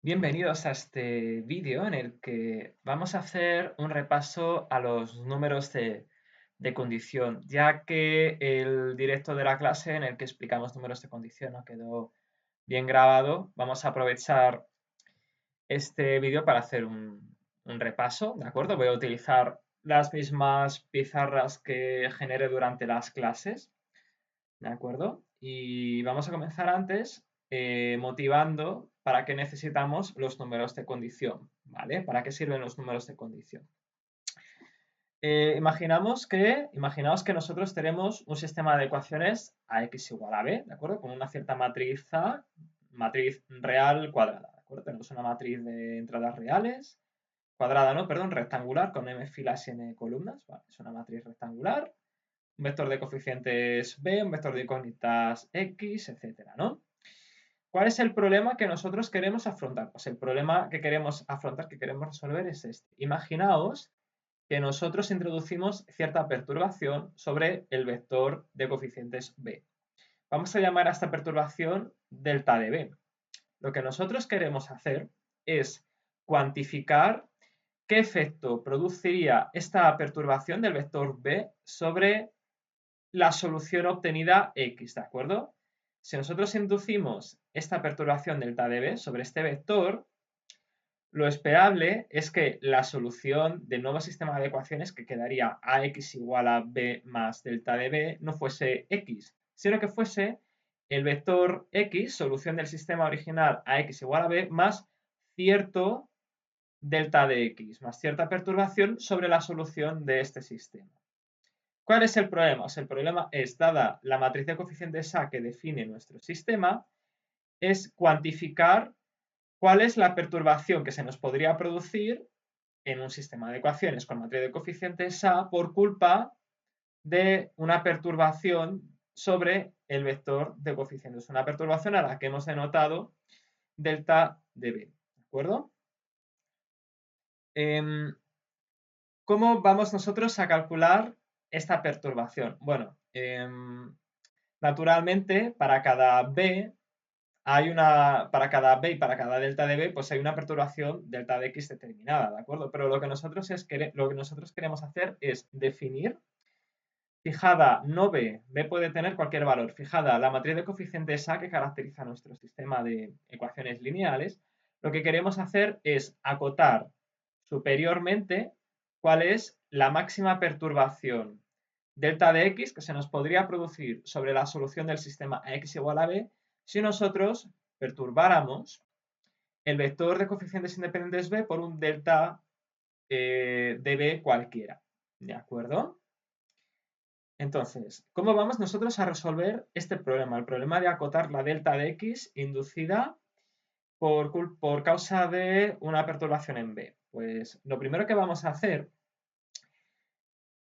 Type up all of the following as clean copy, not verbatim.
Bienvenidos a este vídeo en el que vamos a hacer un repaso a los números de condición, ya que el directo de la clase en el que explicamos números de condición no quedó bien grabado. Vamos a aprovechar este vídeo para hacer un repaso, ¿de acuerdo? Voy a utilizar las mismas pizarras que generé durante las clases, ¿de acuerdo? Y vamos a comenzar antes motivando para qué necesitamos los números de condición, ¿vale? ¿Para qué sirven los números de condición? Imaginaos que nosotros tenemos un sistema de ecuaciones a x igual a b, ¿de acuerdo? Con una cierta matriz A, matriz real cuadrada, ¿de acuerdo? Tenemos una matriz de entradas reales, cuadrada, no, perdón, rectangular, con m filas y n columnas, ¿vale? Es una matriz rectangular, un vector de coeficientes b, un vector de incógnitas x, etcétera, ¿no? ¿Cuál es el problema que nosotros queremos afrontar? Pues el problema que queremos afrontar, que queremos resolver es este. Imaginaos que nosotros introducimos cierta perturbación sobre el vector de coeficientes b. Vamos a llamar a esta perturbación delta de b. Lo que nosotros queremos hacer es cuantificar qué efecto produciría esta perturbación del vector b sobre la solución obtenida x, ¿de acuerdo? Si nosotros inducimos esta perturbación delta de b sobre este vector, lo esperable es que la solución del nuevo sistema de ecuaciones, que quedaría ax igual a b más delta de b, no fuese x, sino que fuese el vector x, solución del sistema original ax igual a b, más cierto delta de x, más cierta perturbación sobre la solución de este sistema. ¿Cuál es el problema? Pues el problema es, dada la matriz de coeficientes A que define nuestro sistema, es cuantificar cuál es la perturbación que se nos podría producir en un sistema de ecuaciones con matriz de coeficientes A por culpa de una perturbación sobre el vector de coeficientes. Una perturbación a la que hemos denotado delta de B. ¿De acuerdo? ¿Cómo vamos nosotros a calcular esta perturbación? Bueno, naturalmente, para cada b y para cada delta de b, pues hay una perturbación delta de x determinada, ¿de acuerdo? Pero lo que nosotros queremos hacer es definir, fijada no b puede tener cualquier valor, fijada la matriz de coeficientes A que caracteriza nuestro sistema de ecuaciones lineales, lo que queremos hacer es acotar superiormente cuál es la máxima perturbación delta de x que se nos podría producir sobre la solución del sistema x igual a b si nosotros perturbáramos el vector de coeficientes independientes b por un delta de b cualquiera. ¿De acuerdo? Entonces, ¿cómo vamos nosotros a resolver este problema? El problema de acotar la delta de x inducida por causa de una perturbación en b. Pues lo primero que vamos a hacer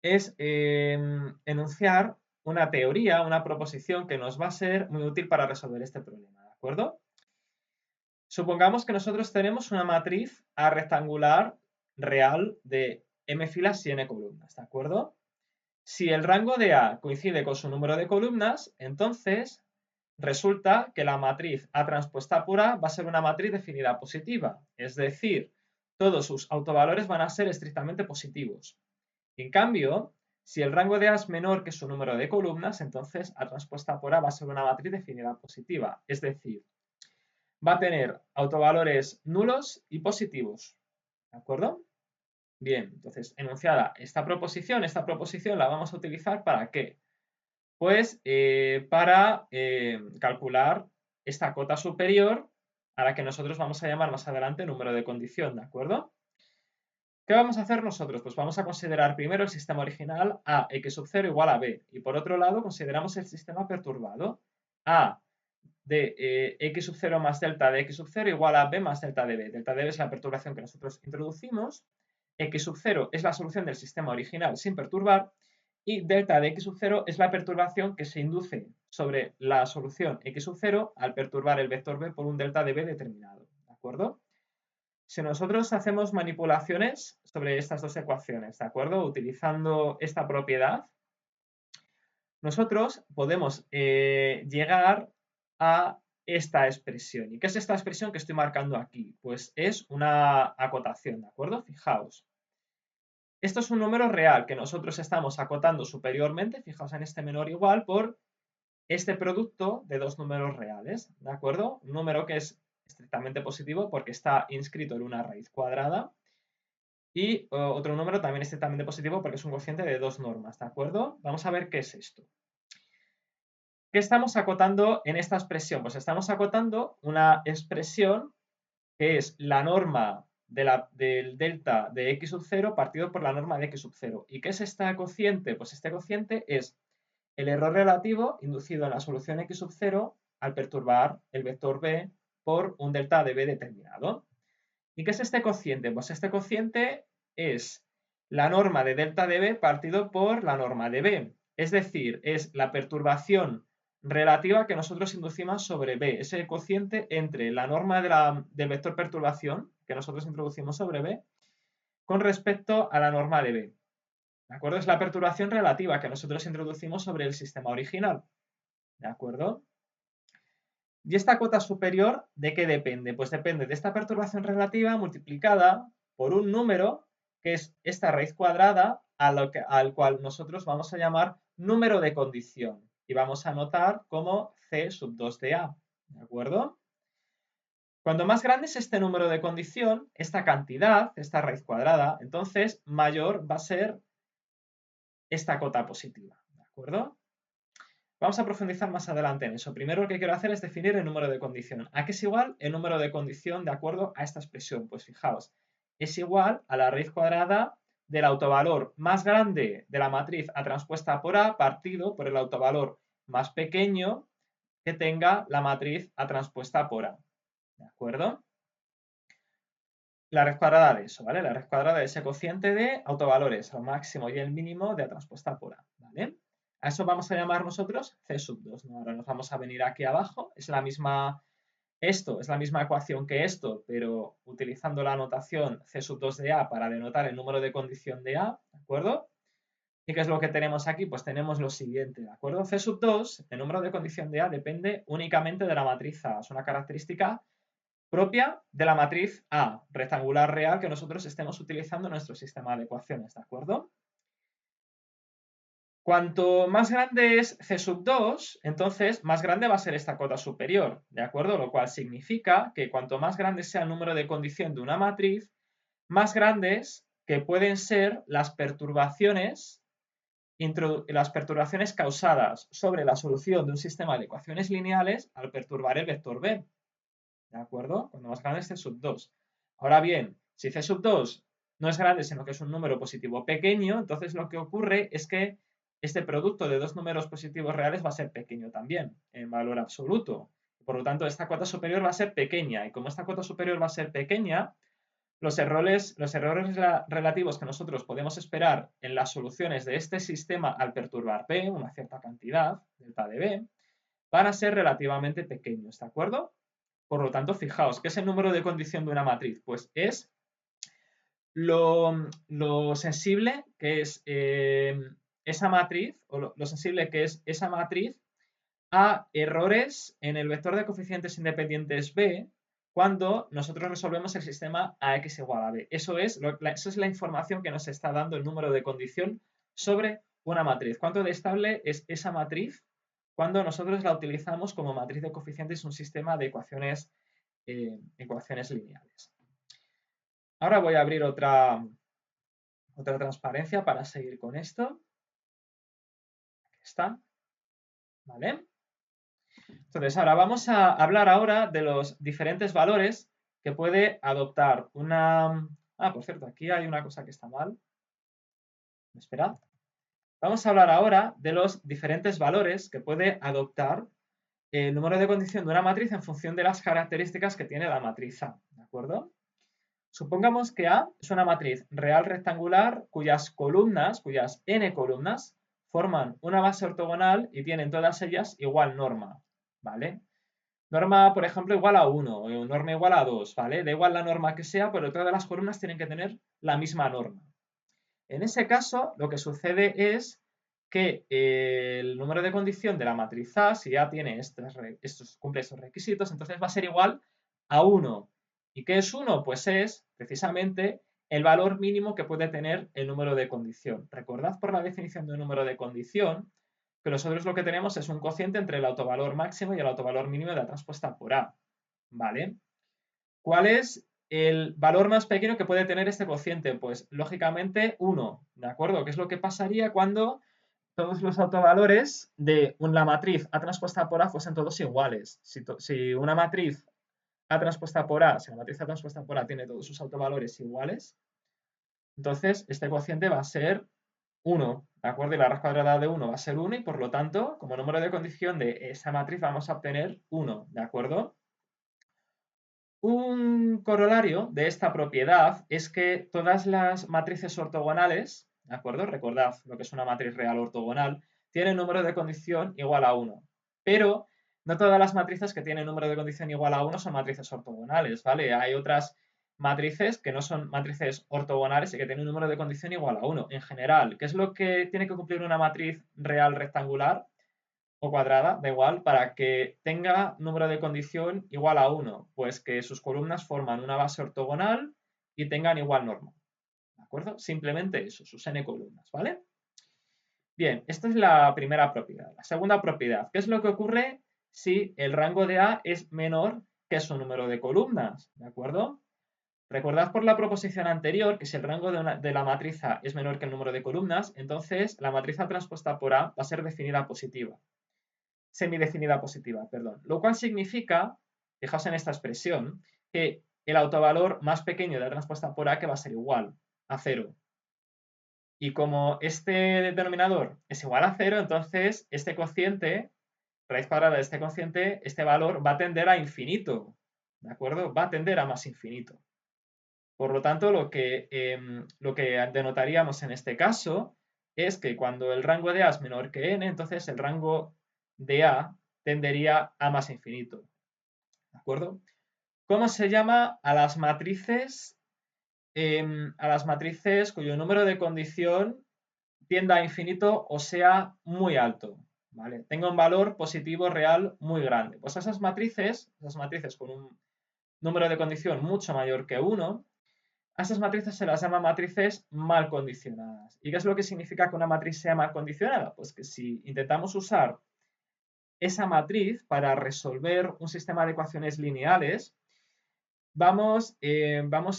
es enunciar una teoría, una proposición que nos va a ser muy útil para resolver este problema, ¿de acuerdo? Supongamos que nosotros tenemos una matriz A rectangular real de m filas y n columnas, ¿de acuerdo? Si el rango de A coincide con su número de columnas, entonces resulta que la matriz A transpuesta por A va a ser una matriz definida positiva, es decir, todos sus autovalores van a ser estrictamente positivos. En cambio, si el rango de A es menor que su número de columnas, entonces A transpuesta por A va a ser una matriz definida positiva, es decir, va a tener autovalores nulos y positivos, ¿de acuerdo? Bien, entonces, enunciada esta proposición la vamos a utilizar ¿para qué? Pues para calcular esta cota superior a la que nosotros vamos a llamar más adelante número de condición, ¿de acuerdo? ¿Qué vamos a hacer nosotros? Pues vamos a considerar primero el sistema original a x sub 0 igual a b y por otro lado consideramos el sistema perturbado a de x sub 0 más delta de x sub 0 igual a b más delta de b. Delta de b es la perturbación que nosotros introducimos, x sub 0 es la solución del sistema original sin perturbar y delta de x sub 0 es la perturbación que se induce sobre la solución x sub 0 al perturbar el vector b por un delta de b determinado. ¿De acuerdo? Si nosotros hacemos manipulaciones sobre estas dos ecuaciones, ¿de acuerdo? Utilizando esta propiedad, nosotros podemos llegar a esta expresión. ¿Y qué es esta expresión que estoy marcando aquí? Pues es una acotación, ¿de acuerdo? Fijaos. Esto es un número real que nosotros estamos acotando superiormente, fijaos en este menor igual, por este producto de dos números reales, ¿de acuerdo? Un número que es estrictamente positivo porque está inscrito en una raíz cuadrada y otro número también estrictamente positivo porque es un cociente de dos normas, ¿de acuerdo? Vamos a ver qué es esto. ¿Qué estamos acotando en esta expresión? Pues estamos acotando una expresión que es la norma del delta de x sub 0 partido por la norma de x sub 0. ¿Y qué es este cociente? Pues este cociente es el error relativo inducido en la solución x sub 0 al perturbar el vector b por un delta de b determinado. ¿Y qué es este cociente? Pues este cociente es la norma de delta de b partido por la norma de b. Es decir, es la perturbación relativa que nosotros inducimos sobre b, ese cociente entre la norma del vector perturbación que nosotros introducimos sobre b con respecto a la norma de b. ¿De acuerdo? Es la perturbación relativa que nosotros introducimos sobre el sistema original. ¿De acuerdo? ¿Y esta cota superior de qué depende? Pues depende de esta perturbación relativa multiplicada por un número, que es esta raíz cuadrada, al cual nosotros vamos a llamar número de condición. Y vamos a anotar como C sub 2 de A. ¿De acuerdo? Cuanto más grande es este número de condición, esta cantidad, esta raíz cuadrada, entonces mayor va a ser esta cota positiva. ¿De acuerdo? Vamos a profundizar más adelante en eso. Primero lo que quiero hacer es definir el número de condición. ¿A qué es igual el número de condición de acuerdo a esta expresión? Pues fijaos, es igual a la raíz cuadrada del autovalor más grande de la matriz A transpuesta por A partido por el autovalor más pequeño que tenga la matriz A transpuesta por A. ¿De acuerdo? La raíz cuadrada de eso, ¿vale? La raíz cuadrada de ese cociente de autovalores, el máximo y el mínimo de A transpuesta por A, ¿vale? A eso vamos a llamar nosotros C sub 2, ¿no? Ahora nos vamos a venir aquí abajo, es la misma, esto es la misma ecuación que esto, pero utilizando la notación C sub 2 de A para denotar el número de condición de A, ¿de acuerdo? ¿Y qué es lo que tenemos aquí? Pues tenemos lo siguiente, ¿de acuerdo? C sub 2, el número de condición de A depende únicamente de la matriz A, es una característica propia de la matriz A, rectangular real que nosotros estemos utilizando en nuestro sistema de ecuaciones, ¿de acuerdo? Cuanto más grande es C sub 2, entonces más grande va a ser esta cota superior, ¿de acuerdo? Lo cual significa que cuanto más grande sea el número de condición de una matriz, más grandes que pueden ser las perturbaciones causadas sobre la solución de un sistema de ecuaciones lineales al perturbar el vector b, ¿de acuerdo? Cuando más grande es C sub 2. Ahora bien, si C sub 2 no es grande, sino que es un número positivo pequeño, entonces lo que ocurre es que este producto de dos números positivos reales va a ser pequeño también, en valor absoluto. Por lo tanto, esta cota superior va a ser pequeña. Y como esta cota superior va a ser pequeña, los errores relativos que nosotros podemos esperar en las soluciones de este sistema al perturbar B, una cierta cantidad, delta de B, van a ser relativamente pequeños, ¿de acuerdo? Por lo tanto, fijaos, ¿qué es el número de condición de una matriz? Pues es lo sensible que es esa matriz, o lo sensible que es esa matriz a errores en el vector de coeficientes independientes B cuando nosotros resolvemos el sistema AX igual a B. Eso es la información que nos está dando el número de condición sobre una matriz. ¿Cuánto de estable es esa matriz cuando nosotros la utilizamos como matriz de coeficientes en un sistema de ecuaciones lineales? Ahora voy a abrir otra transparencia para seguir con esto. Aquí está. ¿Vale? Entonces, ahora vamos a hablar ahora de los diferentes valores que puede adoptar una... Ah, por cierto, aquí hay una cosa que está mal. Esperad. Vamos a hablar ahora de los diferentes valores que puede adoptar el número de condición de una matriz en función de las características que tiene la matriz A, ¿de acuerdo? Supongamos que A es una matriz real rectangular cuyas n columnas, forman una base ortogonal y tienen todas ellas igual norma, ¿vale? Norma, por ejemplo, igual a 1 o norma igual a 2, ¿vale? Da igual la norma que sea, pero todas las columnas tienen que tener la misma norma. En ese caso, lo que sucede es que el número de condición de la matriz A, si ya tiene cumple estos requisitos, entonces va a ser igual a 1. ¿Y qué es 1? Pues es precisamente el valor mínimo que puede tener el número de condición. Recordad por la definición de número de condición que nosotros lo que tenemos es un cociente entre el autovalor máximo y el autovalor mínimo de la transpuesta por A. ¿Vale? ¿Cuál es el valor más pequeño que puede tener este cociente? Pues lógicamente 1, ¿de acuerdo? ¿Qué es lo que pasaría cuando todos los autovalores de la matriz A transpuesta por A fuesen todos iguales? Si una matriz A transpuesta por A, si la matriz A transpuesta por A tiene todos sus autovalores iguales, entonces este cociente va a ser 1, ¿de acuerdo? Y la raíz cuadrada de 1 va a ser 1 y por lo tanto, como número de condición de esa matriz vamos a obtener 1, ¿de acuerdo? Un corolario de esta propiedad es que todas las matrices ortogonales, ¿de acuerdo? Recordad lo que es una matriz real ortogonal, tienen número de condición igual a 1. Pero no todas las matrices que tienen número de condición igual a 1 son matrices ortogonales, ¿vale? Hay otras matrices que no son matrices ortogonales y que tienen un número de condición igual a 1. En general, ¿qué es lo que tiene que cumplir una matriz real rectangular o cuadrada, da igual, para que tenga número de condición igual a 1? Pues que sus columnas forman una base ortogonal y tengan igual norma. ¿De acuerdo? Simplemente eso, sus n columnas, ¿vale? Bien, esta es la primera propiedad. La segunda propiedad, ¿qué es lo que ocurre si el rango de A es menor que su número de columnas? ¿De acuerdo? Recordad por la proposición anterior que si el rango de la matriz A es menor que el número de columnas, entonces la matriz A transpuesta por A va a ser definida positiva. Semidefinida positiva, perdón. Lo cual significa, fijaos en esta expresión, que el autovalor más pequeño de la transpuesta por A que va a ser igual a 0. Y como este denominador es igual a 0, entonces este cociente, raíz cuadrada de este cociente, este valor va a tender a infinito. ¿De acuerdo? Va a tender a más infinito. Por lo tanto, lo que denotaríamos en este caso es que cuando el rango de A es menor que n, entonces el rango de A tendería a más infinito. ¿De acuerdo? ¿Cómo se llama a las matrices cuyo número de condición tienda a infinito o sea muy alto? ¿Vale? Tenga un valor positivo real muy grande. Pues esas matrices con un número de condición mucho mayor que 1, a esas matrices se las llama matrices mal condicionadas. ¿Y qué es lo que significa que una matriz sea mal condicionada? Pues que si intentamos usar esa matriz para resolver un sistema de ecuaciones lineales, vamos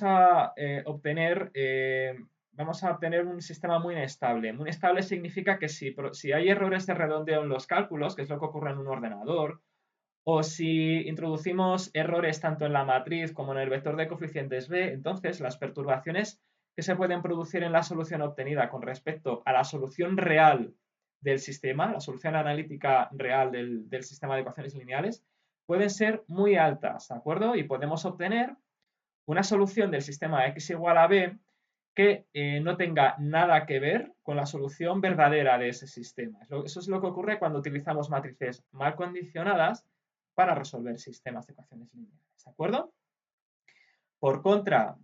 a obtener un sistema muy inestable. Muy inestable significa que si hay errores de redondeo en los cálculos, que es lo que ocurre en un ordenador, o si introducimos errores tanto en la matriz como en el vector de coeficientes b, entonces las perturbaciones que se pueden producir en la solución obtenida con respecto a la solución real del sistema, la solución analítica real del sistema de ecuaciones lineales, pueden ser muy altas, ¿de acuerdo? Y podemos obtener una solución del sistema x igual a b que no tenga nada que ver con la solución verdadera de ese sistema. Eso es lo que ocurre cuando utilizamos matrices mal condicionadas para resolver sistemas de ecuaciones lineales, ¿de acuerdo? Por contra,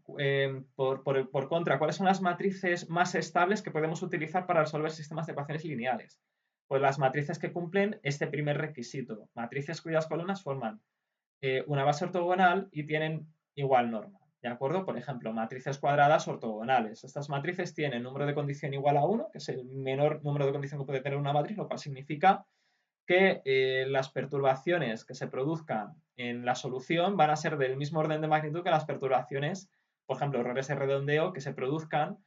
¿cuáles son las matrices más estables que podemos utilizar para resolver sistemas de ecuaciones lineales? Pues las matrices que cumplen este primer requisito, matrices cuyas columnas forman una base ortogonal y tienen igual norma, ¿de acuerdo? Por ejemplo, matrices cuadradas ortogonales. Estas matrices tienen número de condición igual a 1, que es el menor número de condición que puede tener una matriz, lo cual significa que las perturbaciones que se produzcan en la solución van a ser del mismo orden de magnitud que las perturbaciones, por ejemplo, errores de redondeo que se produzcan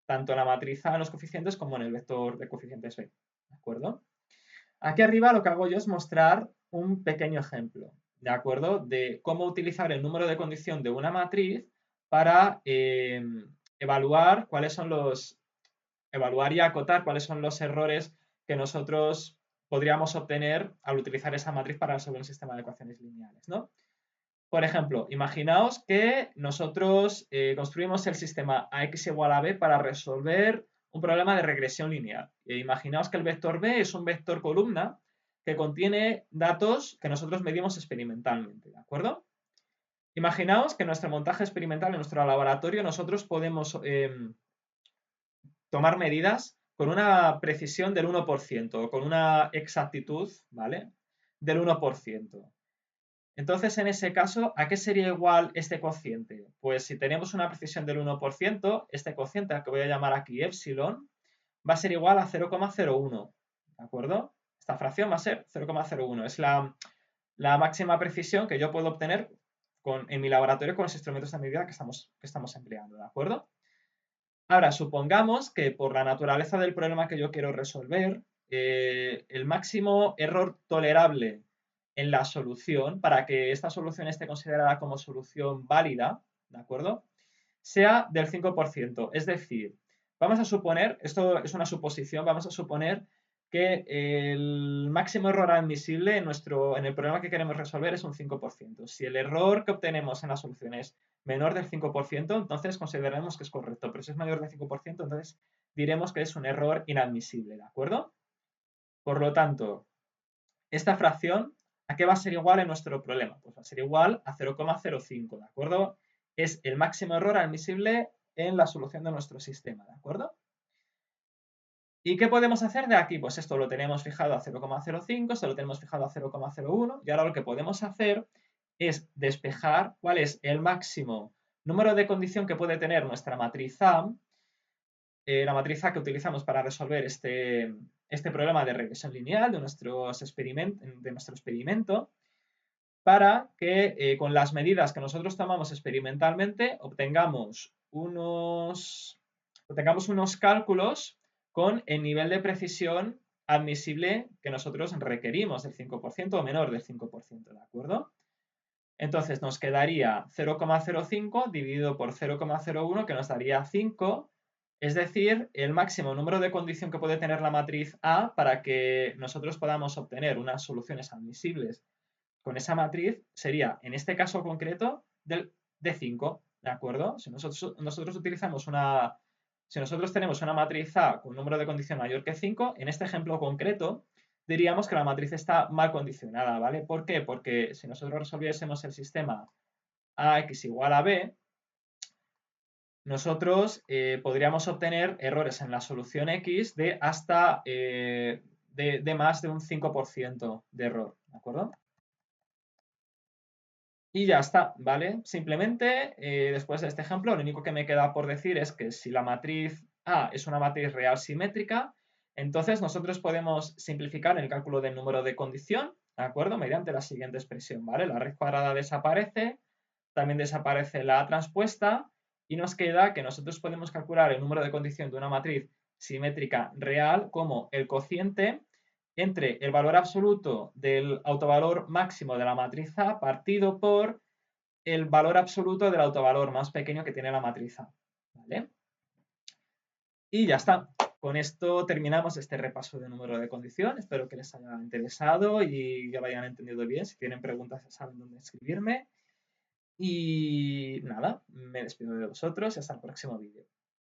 tanto en la matriz A en los coeficientes como en el vector de coeficientes B, ¿de acuerdo? Aquí arriba lo que hago yo es mostrar un pequeño ejemplo, ¿de acuerdo? De cómo utilizar el número de condición de una matriz para evaluar y acotar cuáles son los errores que nosotros podríamos obtener al utilizar esa matriz para resolver un sistema de ecuaciones lineales, ¿no? Por ejemplo, imaginaos que nosotros construimos el sistema AX igual a B para resolver un problema de regresión lineal. Imaginaos que el vector B es un vector columna que contiene datos que nosotros medimos experimentalmente, ¿de acuerdo? Imaginaos que en nuestro montaje experimental, en nuestro laboratorio, nosotros podemos tomar medidas con una precisión del 1%, o con una exactitud, ¿vale? Del 1%. Entonces, en ese caso, ¿a qué sería igual este cociente? Pues si tenemos una precisión del 1%, este cociente, al que voy a llamar aquí epsilon, va a ser igual a 0,01, ¿de acuerdo? Esta fracción va a ser 0,01. Es la máxima precisión que yo puedo obtener en mi laboratorio con los instrumentos de medida que estamos empleando, ¿de acuerdo? Ahora, supongamos que por la naturaleza del problema que yo quiero resolver, el máximo error tolerable en la solución, para que esta solución esté considerada como solución válida, ¿de acuerdo? Sea del 5%. Es decir, vamos a suponer, esto es una suposición, vamos a suponer que el máximo error admisible en el problema que queremos resolver es un 5%. Si el error que obtenemos en la solución es menor del 5%, entonces consideraremos que es correcto, pero si es mayor del 5%, entonces diremos que es un error inadmisible, ¿de acuerdo? Por lo tanto, esta fracción, ¿a qué va a ser igual en nuestro problema? Pues va a ser igual a 0,05, ¿de acuerdo? Es el máximo error admisible en la solución de nuestro sistema, ¿de acuerdo? ¿Y qué podemos hacer de aquí? Pues esto lo tenemos fijado a 0,05, esto lo tenemos fijado a 0,01 y ahora lo que podemos hacer es despejar cuál es el máximo número de condición que puede tener nuestra matriz A, la matriz A que utilizamos para resolver este problema de regresión lineal de nuestro experimento, para que con las medidas que nosotros tomamos experimentalmente obtengamos unos cálculos con el nivel de precisión admisible que nosotros requerimos, del 5% o menor del 5%, ¿de acuerdo? Entonces nos quedaría 0,05 dividido por 0,01, que nos daría 5, es decir, el máximo número de condición que puede tener la matriz A para que nosotros podamos obtener unas soluciones admisibles con esa matriz sería, en este caso concreto, de 5, ¿de acuerdo? Si nosotros tenemos una matriz A con un número de condición mayor que 5, en este ejemplo concreto diríamos que la matriz está mal condicionada, ¿vale? ¿Por qué? Porque si nosotros resolviésemos el sistema AX igual a B, nosotros podríamos obtener errores en la solución X de hasta de más de un 5% de error, ¿de acuerdo? Y ya está, ¿vale? Simplemente, después de este ejemplo, lo único que me queda por decir es que si la matriz A es una matriz real simétrica, entonces nosotros podemos simplificar el cálculo del número de condición, ¿de acuerdo? Mediante la siguiente expresión, ¿vale? La raíz cuadrada desaparece, también desaparece la A transpuesta y nos queda que nosotros podemos calcular el número de condición de una matriz simétrica real como el cociente entre el valor absoluto del autovalor máximo de la matriz A partido por el valor absoluto del autovalor más pequeño que tiene la matriz A, ¿vale? Y ya está. Con esto terminamos este repaso de número de condición. Espero que les haya interesado y que lo hayan entendido bien. Si tienen preguntas ya saben dónde escribirme. Y nada, me despido de vosotros y hasta el próximo vídeo.